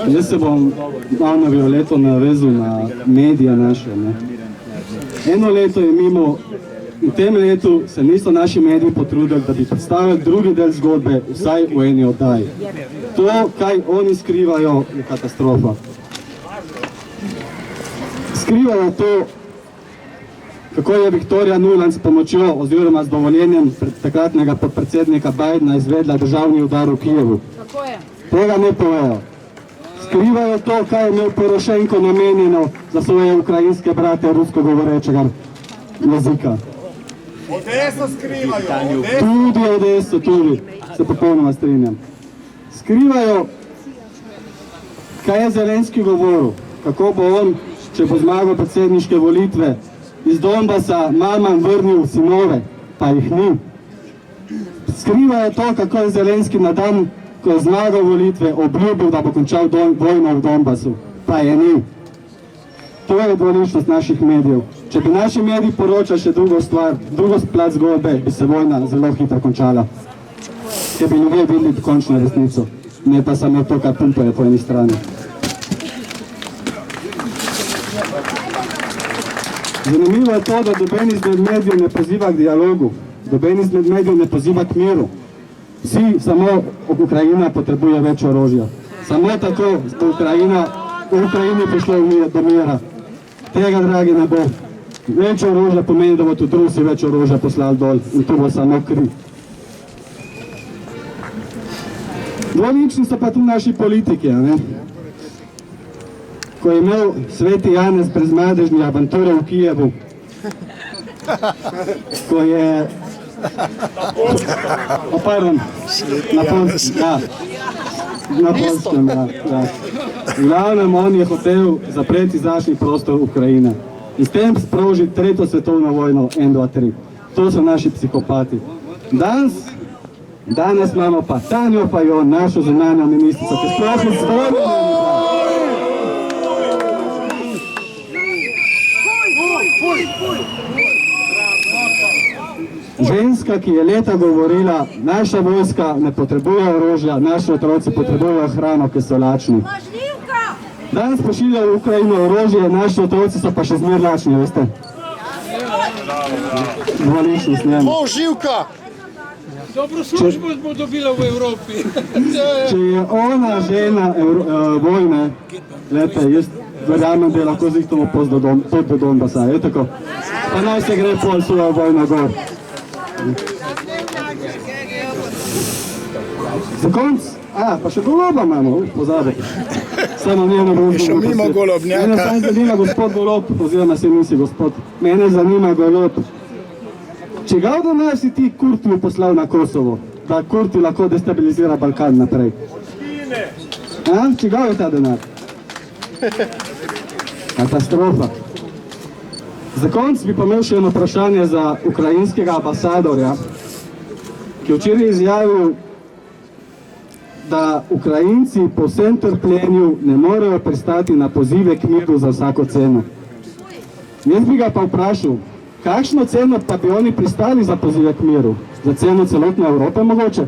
Jaz se bom malo na Violeto navezal na medije naše. Ne. Eno leto je mimo, v tem letu se niso naši mediji potrudili, da bi predstavili drugi del zgodbe, vsaj v eni oddaji. To, kaj oni skrivajo, je katastrofa. Skrivajo to, kako je Viktorija Nuland s pomočjo oziroma z dovoljenjem takratnega podpredsednika Bidena izvedla državni udar v Kijevu. Tega ne povejo. Skrivajo to, kaj je imel Porošenko namenjeno za svoje ukrajinske brate rusko govorečega jezika. Odeso skrivajo. Tudi Odeso, tudi. Se popolnoma strinjam. Skrivajo, kaj je Zelenski govoril, kako bo on, če bo zmagal predsedniške volitve, iz Donbasa mamam vrnil sinove, pa jih ni. Skrivajo to, kako je Zelenski na dan, ko je zmagal volitve, obljubil, da bo končal vojno v Donbasu, pa je ni. To je dvoličnost naših medijev. Če bi naši mediji poročali še drugo stvar, drugo plat zgodbe, bi se vojna zelo hitro končala. Ker bi ljudje videli končno resnico, ne pa samo to, kar pumpajo po eni strani. Zanimivo je to, da noben izmed medijev ne poziva k dialogu, noben izmed medijev ne poziva k miru. Vsi samo Ukrajina potrebuje več orožja. Samo tako bo v Ukrajini prišlo do mira. Tega, dragi, ne bo. Več orožja pomeni, da bo tudi Rusi več orožja poslali dol in to bo samo kri. Dvolični so pa tu naši politiki, ne? Ko je imel sveti Janez brezmadežni avanture v Kijevu, ko je... Na Polskem, ja. V glavnem on je hotel zapreti zračni prostor Ukrajine in s tem sprožiti tretjo svetovno vojno 1, 2, 3. To so naši psihopati. Danes imamo pa Tanjo Fajon, našo zunanjo ministrico, ki sploh ne zvoli. Ženska, ki je leta govorila, naša vojska ne potrebuje orožja, naši otroci potrebujejo hrano, ki so lačni. Danes pošiljajo v Ukrajino orožje, naši otroci so pa še zmer lačni, veste? Dvolični s njim. Živka! Dobro službo smo dobila v Evropi. Če je ona žena vojne, lete, jaz verjamem, da lahko zihtamo pot do Donbasa, je tako? Pa naj se gre pol svojo vojno gor. Za konc, pa še Goloba imamo, pozabite. Samo njeno bom še mimo Golobnjaka. Mene samo zanima gospod Golob, oziroma se misli gospod. Mene zanima Golob. Čigav denar si ti Kurtiju poslal na Kosovo, da Kurti lahko destabilizira Balkan naprej? Čigav je ta denar? Katastrofa. Za konc bi pa imel še eno vprašanje za ukrajinskega ambasadorja, ki je včeraj izjavil, da Ukrajinci po vsem trpljenju ne morejo pristati na pozive k miru za vsako ceno. Jaz bi ga pa vprašal, kakšno ceno pa bi oni pristali za pozive k miru? Za ceno celotne Evrope mogoče?